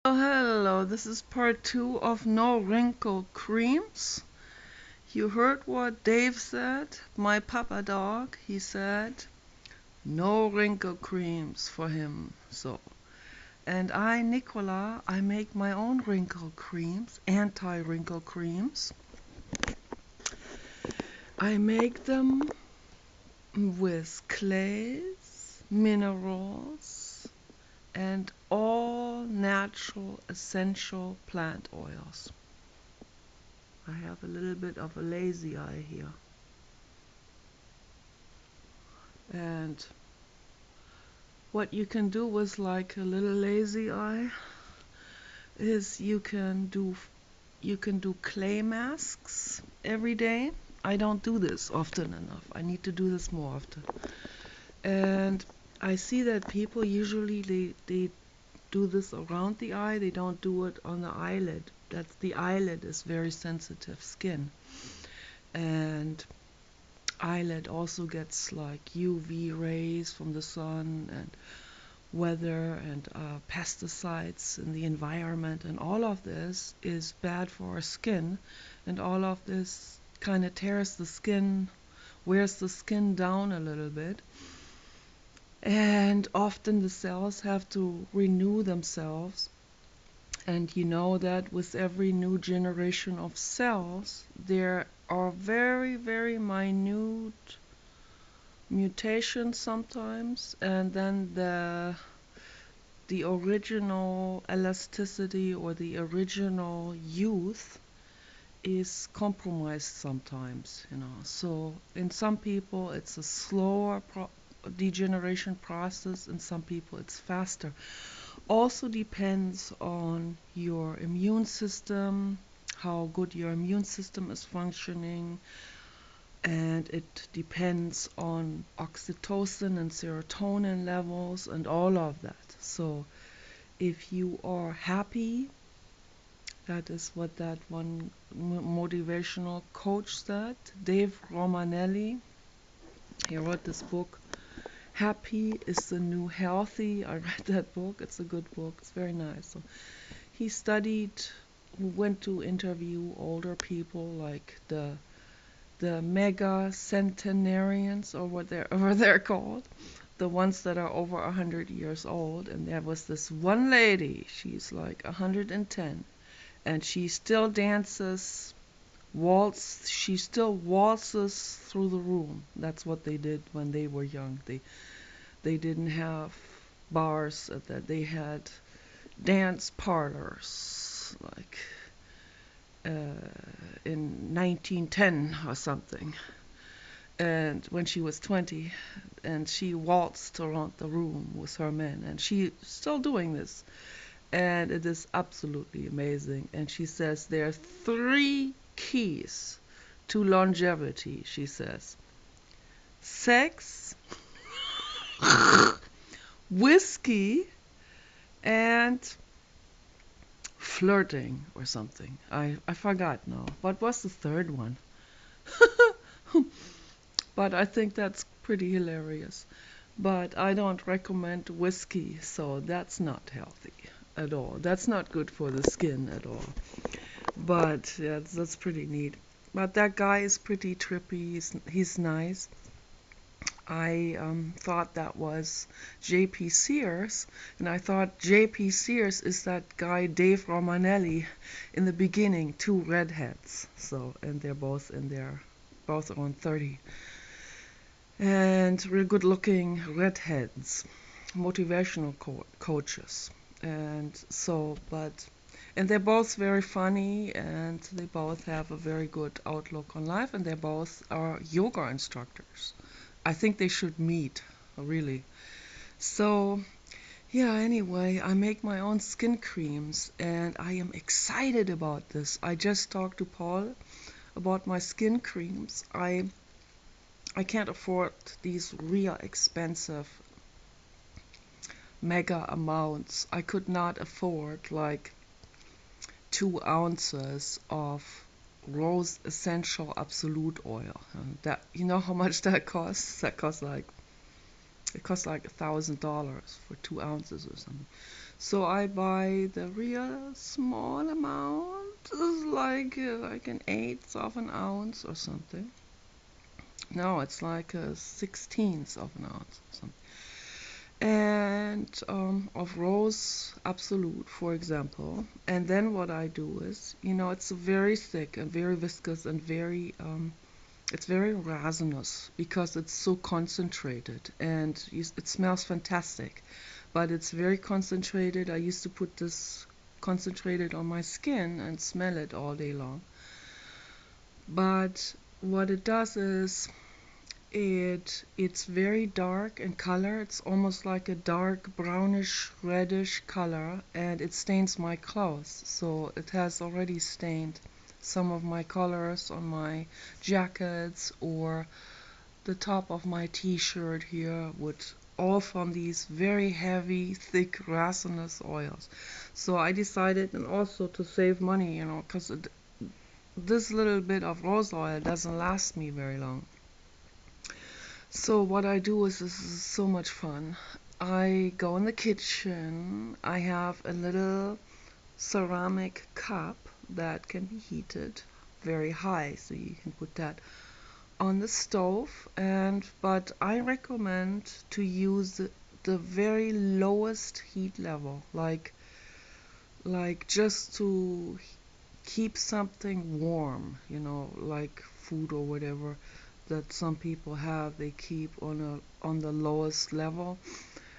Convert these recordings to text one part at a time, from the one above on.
Oh, hello, this is part two of No Wrinkle Creams. You heard what Dave said, my papa dog. He said no wrinkle creams for him. And I, Nicola, I make my own wrinkle creams, anti-wrinkle creams. I make them with clays, minerals, and all natural essential plant oils. I have a little bit of a lazy eye here. And what you can do with like a little lazy eye is you can do clay masks every day. I don't do this often enough. I need to do this more often. And I see that people usually they do this around the eye. They don't do it on the eyelid. That's the eyelid is very sensitive skin. And eyelid also gets like UV rays from the sun and weather and pesticides in the environment, and all of this is bad for our skin, and all of this kind of tears the skin, wears the skin down a little bit, and often the cells have to renew themselves. And you know that with every new generation of cells, there are very, very minute mutations sometimes, and then the original elasticity or the original youth is compromised sometimes. So in some people it's a slower degeneration process, in some people it's faster. Also depends on your immune system, how good your immune system is functioning, and it depends on oxytocin and serotonin levels and all of that. So if you are happy, that is what that one motivational coach said, Dave Romanelli. He wrote this book, Happy is the New Healthy. I read that book. It's a good book. It's very nice. So he went to interview older people like the mega centenarians, or whatever they're called, the ones that are over 100 years old. And there was this one lady, she's like 110, and she still she still waltzes through the room. That's what they did when they were young. They didn't have bars at that. They had dance parlors, like in 1910 or something. And when she was 20, and she waltzed around the room with her men, and she's still doing this, and it is absolutely amazing. And she says there are three keys to longevity. She says sex, whiskey, and flirting or something. I forgot now. What was the third one? But I think that's pretty hilarious. But I don't recommend whiskey, so that's not healthy at all. That's not good for the skin at all. But yeah, that's pretty neat. But that guy is pretty trippy. He's nice. I thought that was J.P. Sears, and I thought J.P. Sears is that guy Dave Romanelli in the beginning, two redheads. So, and they're both around 30, and real good-looking redheads, motivational coaches, and they're both very funny, and they both have a very good outlook on life, and they both are yoga instructors. I think they should meet, really. So, yeah, anyway, I make my own skin creams, and I am excited about this. I just talked to Paul about my skin creams. I can't afford these real expensive mega amounts. I could not afford like 2 ounces of rose essential absolute oil. That, you know how much that costs? That costs like $1,000 for 2 ounces or something. So I buy the real small amount, it's like an eighth of an ounce or something. No, it's like a sixteenth of an ounce or something. And of rose absolute, for example. And then what I do is, it's very thick and very viscous and it's very resinous because it's so concentrated and it smells fantastic. But it's very concentrated. I used to put this concentrated on my skin and smell it all day long. But what it does is it's very dark in color. It's almost like a dark brownish reddish color, and it stains my clothes. So it has already stained some of my colors on my jackets or the top of my t-shirt here, with all from these very heavy thick resinous oils. So I decided, and also to save money, because this little bit of rose oil doesn't last me very long. So what I do is, this is so much fun. I go in the kitchen. I have a little ceramic cup that can be heated very high, so you can put that on the stove. But I recommend to use the very lowest heat level, like just to keep something warm, like food or whatever that some people have, they keep on the lowest level.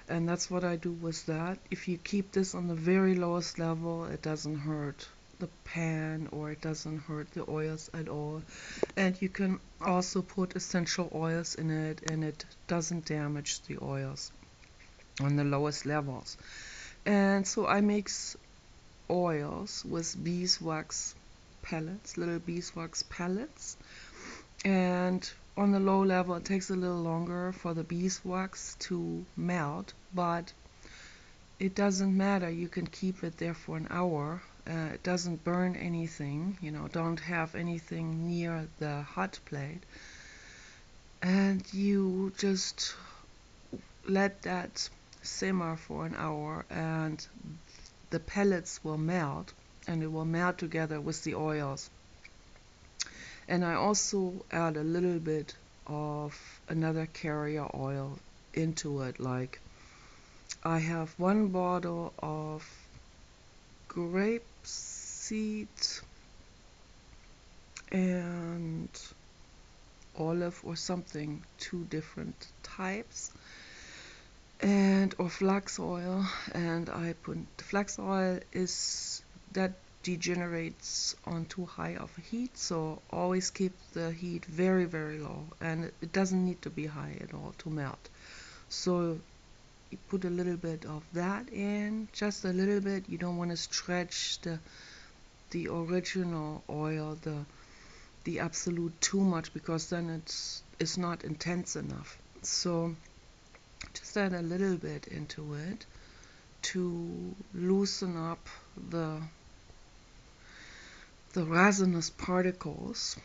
And that's what I do with that. If you keep this on the very lowest level, it doesn't hurt the pan or it doesn't hurt the oils at all. And you can also put essential oils in it, and it doesn't damage the oils on the lowest levels. And so I mix oils with beeswax pellets, little beeswax pellets. And on the low level, it takes a little longer for the beeswax to melt, but it doesn't matter. You can keep it there for an hour. It doesn't burn anything, don't have anything near the hot plate. And you just let that simmer for an hour, and the pellets will melt, and it will melt together with the oils. And I also add a little bit of another carrier oil into it. Like, I have one bottle of grapeseed and olive or something, two different types, and or flax oil. And I put the flax oil is that degenerates on too high of a heat, so always keep the heat very, very low, and it doesn't need to be high at all to melt. So you put a little bit of that in, just a little bit. You don't want to stretch the original oil, the absolute, too much, because then it's not intense enough. So just add a little bit into it to loosen up the resinous particles,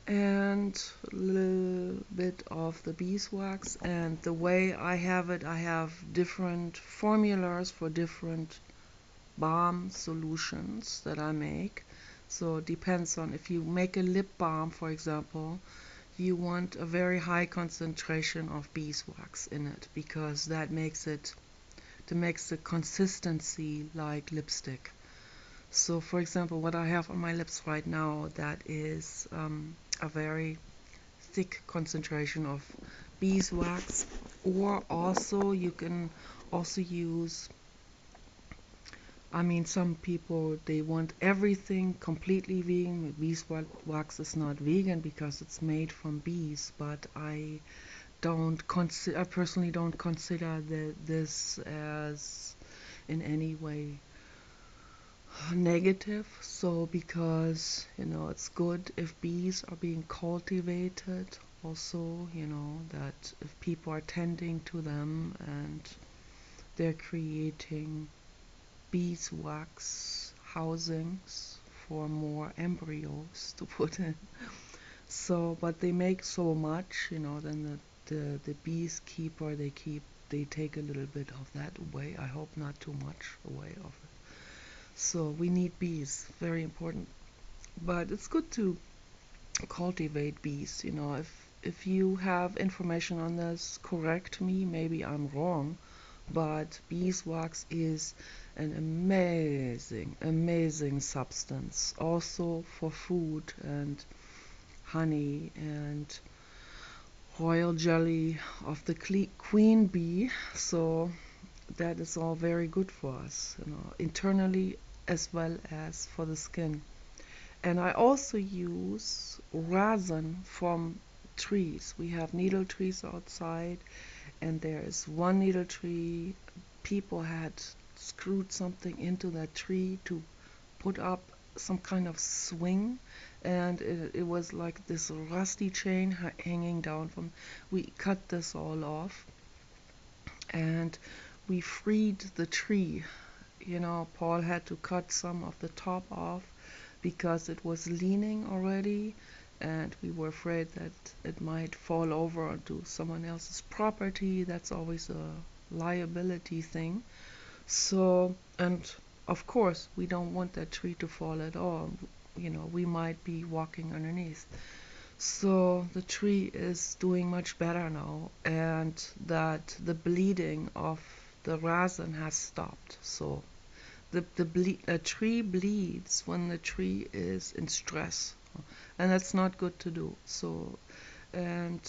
and a little bit of the beeswax. And the way I have it, I have different formulas for different balm solutions that I make. So it depends on, if you make a lip balm, for example, you want a very high concentration of beeswax in it, because that makes the consistency like lipstick. So, for example, what I have on my lips right now, that is a very thick concentration of beeswax. Or also you can also use, some people, they want everything completely vegan. Beeswax is not vegan because it's made from bees, but I personally don't consider this as in any way negative. So because it's good if bees are being cultivated, also that if people are tending to them and they're creating beeswax housings for more embryos to put in. So but they make so much, then the bees keeper, they keep they take a little bit of that away. I hope not too much away of it. So we need bees, very important. But it's good to cultivate bees. If you have information on this, correct me. Maybe I'm wrong, but beeswax is an amazing, amazing substance. Also for food and honey and royal jelly of the queen bee. So that is all very good for us, internally as well as for the skin. And I also use resin from trees. We have needle trees outside, and there is one needle tree. People had screwed something into that tree to put up some kind of swing, and it was like this rusty chain hanging down from. We cut this all off, and we freed the tree. Paul had to cut some of the top off because it was leaning already, and we were afraid that it might fall over onto someone else's property. That's always a liability thing. So, and of course, we don't want that tree to fall at all. We might be walking underneath. So the tree is doing much better now, and that the bleeding of the resin has stopped. So a tree bleeds when the tree is in stress, and that's not good to do. So, and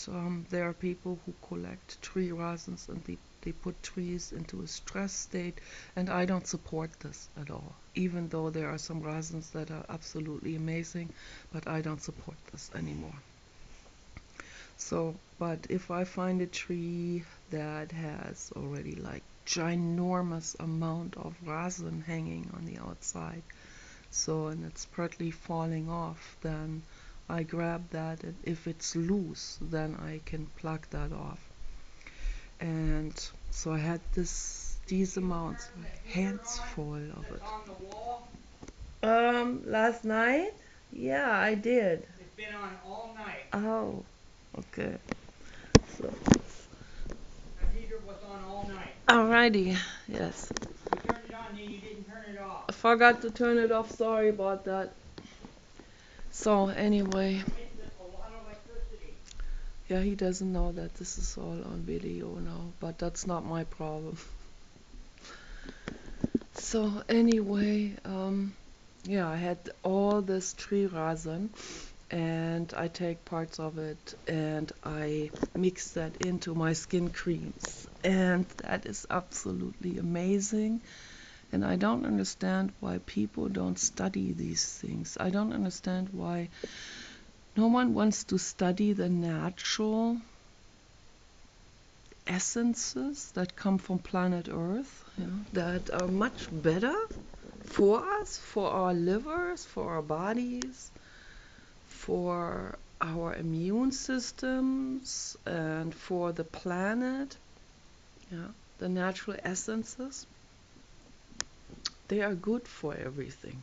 there are people who collect tree resins, and they put trees into a stress state, and I don't support this at all. Even though there are some resins that are absolutely amazing, but I don't support this anymore. So, but if I find a tree that has already like ginormous amount of resin hanging on the outside, so, and it's partly falling off, then I grab that, and if it's loose, then I can pluck that off. And so I had these amounts, like hands full of it. On the wall? Last night? Yeah, I did. It's been on all night. Oh, okay. So, That heater was on all night. alrighty, yes. You turned it on, then you didn't turn it off. I forgot to turn it off, sorry about that. So, anyway, It wasted a lot of electricity. yeah, he doesn't know that this is all on video now, but that's not my problem. So, anyway, yeah, I had all this tree resin, and I take parts of it and I mix that into my skin creams, and that is absolutely amazing. And I don't understand why people don't study these things. I don't understand why no one wants to study the natural essences that come from planet Earth, that are much better for us, for our livers, for our bodies, for our immune systems, and for the planet. The natural essences, they are good for everything.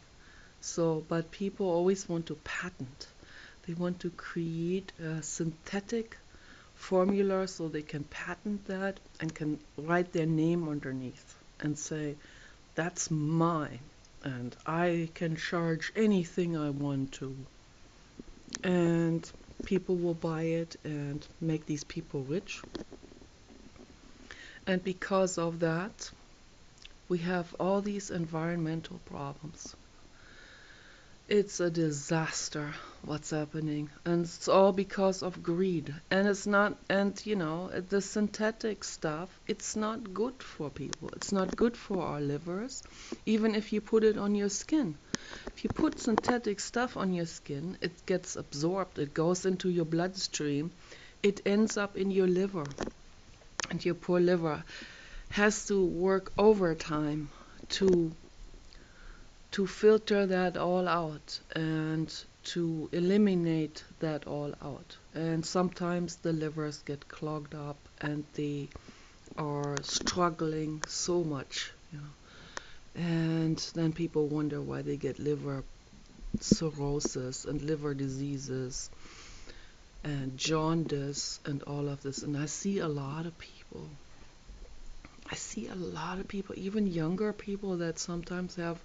So, but people always want to patent. They want to create a synthetic formula so they can patent that and can write their name underneath and say, that's mine, and I can charge anything I want to. And people will buy it and make these people rich. And because of that, we have all these environmental problems. It's a disaster what's happening, and it's all because of greed. And it's not, and the synthetic stuff, it's not good for people. It's not good for our livers, even if you put it on your skin. If you put synthetic stuff on your skin, it gets absorbed, it goes into your bloodstream, it ends up in your liver, and your poor liver has to work overtime to filter that all out and to eliminate that all out. And sometimes the livers get clogged up and they are struggling so much. And then people wonder why they get liver cirrhosis and liver diseases and jaundice and all of this. And I see a lot of people I see a lot of people, even younger people, that sometimes have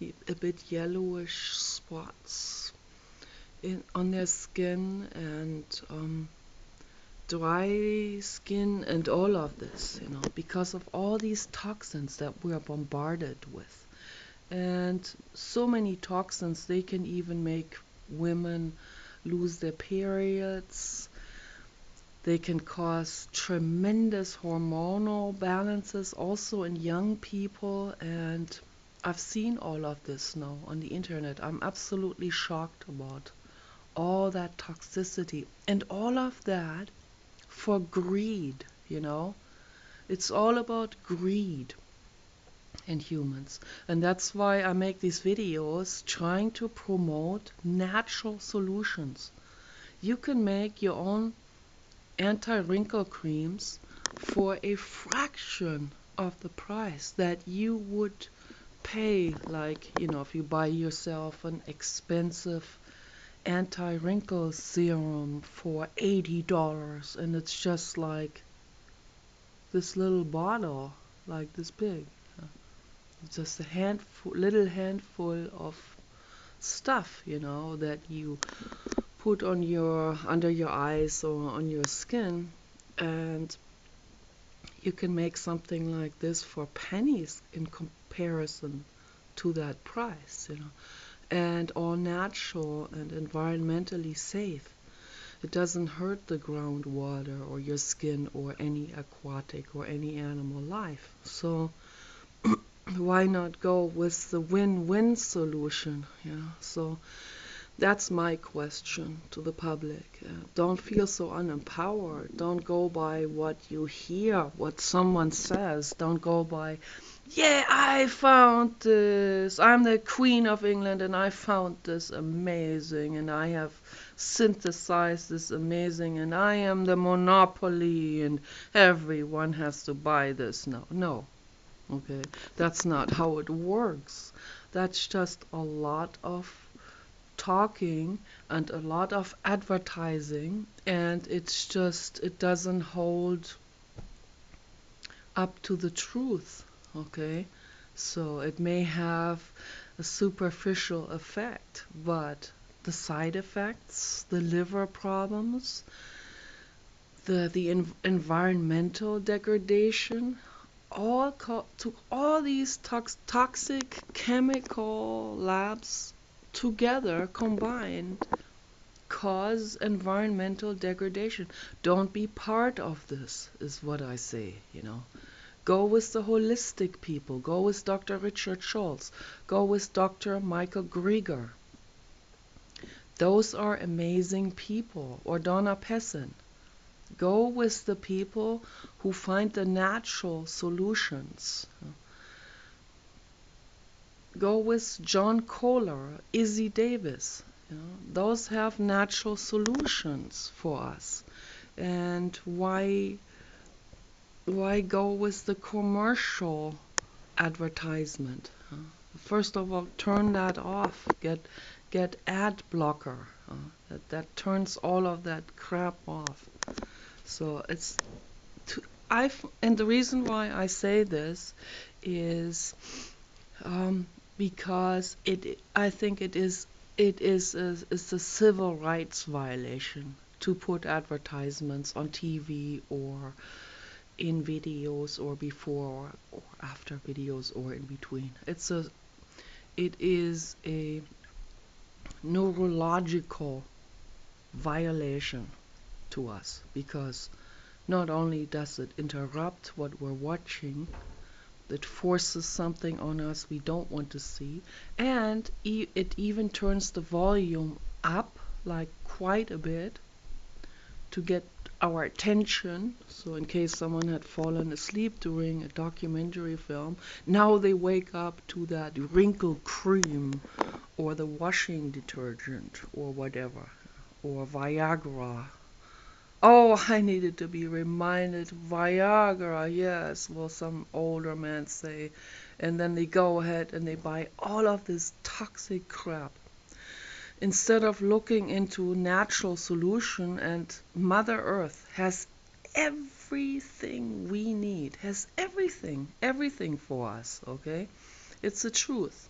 a bit yellowish spots on their skin and dry skin and all of this, because of all these toxins that we're bombarded with. And so many toxins, they can even make women lose their periods. They can cause tremendous hormonal balances also in young people. And I've seen all of this now on the internet. I'm absolutely shocked about all that toxicity and all of that for greed. It's all about greed in humans. And that's why I make these videos trying to promote natural solutions. You can make your own anti-wrinkle creams for a fraction of the price that you would pay, like, if you buy yourself an expensive anti-wrinkle serum for $80 and it's just like this little bottle, like this big. It's just a little handful of stuff, that you put under your eyes or on your skin, and you can make something like this for pennies in comparison to that price. And all natural and environmentally safe. It doesn't hurt the groundwater or your skin or any aquatic or any animal life. So why not go with the win-win solution? So that's my question to the public. Don't feel so unempowered. Don't go by what you hear, what someone says. Don't go by, yeah, I found this. I'm the Queen of England and I found this amazing and I have synthesized this amazing and I am the monopoly and everyone has to buy this. No. Okay, that's not how it works. That's just a lot of talking and a lot of advertising, and it doesn't hold up to the truth. Okay, so it may have a superficial effect, but the side effects, the liver problems, the environmental degradation, all these toxic chemical labs together combined cause environmental degradation. Don't be part of this, is what I say. Go with the holistic people. Go with Dr. Richard Schultz. Go with Dr. Michael Greger. Those are amazing people. Or Donna Pessin. Go with the people who find the natural solutions. Go with John Kohler, Izzy Davis. Those have natural solutions for us. And why go with the commercial advertisement? First of all, turn that off. Get ad blocker. That turns all of that crap off. So and the reason why I say this is because I think it's a civil rights violation to put advertisements on TV or in videos or before or after videos or in between. It is a neurological violation to us, because not only does it interrupt what we're watching, it forces something on us we don't want to see, and it even turns the volume up like quite a bit to get our attention. So in case someone had fallen asleep during a documentary film, now they wake up to that wrinkle cream or the washing detergent or whatever, or Viagra. Oh, I needed to be reminded. Viagra, yes, will some older men say. And then they go ahead and they buy all of this toxic crap. Instead of looking into natural solution, and Mother Earth has everything we need, has everything everything for us, okay? It's the truth.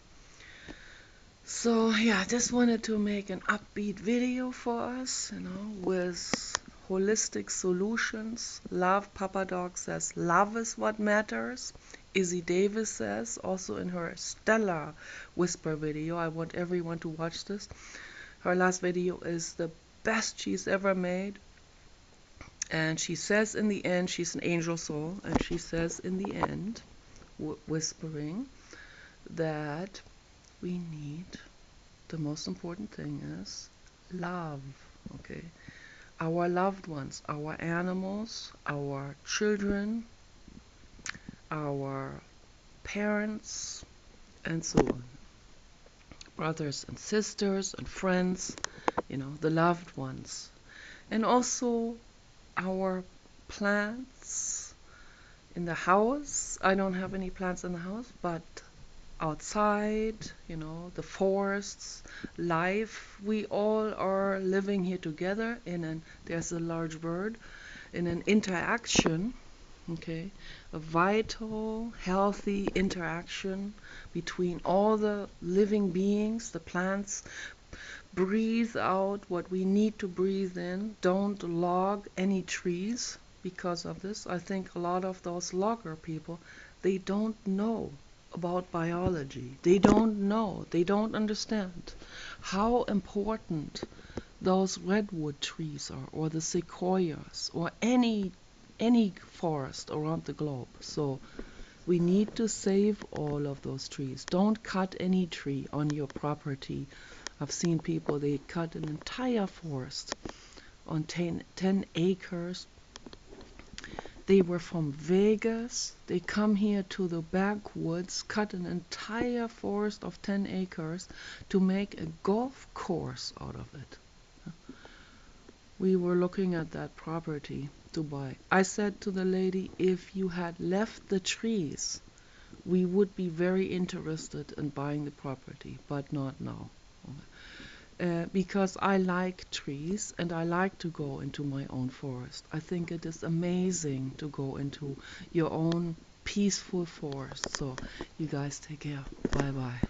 So yeah, I just wanted to make an upbeat video for us, with holistic solutions. Love, Papa Dog says, love is what matters. Izzy Davis says, also in her stellar whisper video, I want everyone to watch this. Her last video is the best she's ever made. And she says in the end, she's an angel soul, and she says in the end, whispering, that we need, the most important thing is love, okay? Our loved ones, our animals, our children, our parents, and so on. Brothers and sisters and friends, the loved ones. And also our plants in the house. I don't have any plants in the house, but outside, the forests, life. We all are living here together there's a large bird, in an interaction, okay? A vital, healthy interaction between all the living beings, the plants. Breathe out what we need to breathe in. Don't log any trees because of this. I think a lot of those logger people, they don't know about biology. They don't know. They don't understand how important those redwood trees are, or the sequoias, or any forest around the globe. So we need to save all of those trees. Don't cut any tree on your property. I've seen people, they cut an entire forest on 10 acres. They were from Vegas. They come here to the backwoods, cut an entire forest of 10 acres to make a golf course out of it. We were looking at that property to buy. I said to the lady, if you had left the trees, we would be very interested in buying the property, but not now. Because I like trees and I like to go into my own forest. I think it is amazing to go into your own peaceful forest. So you guys take care. Bye bye.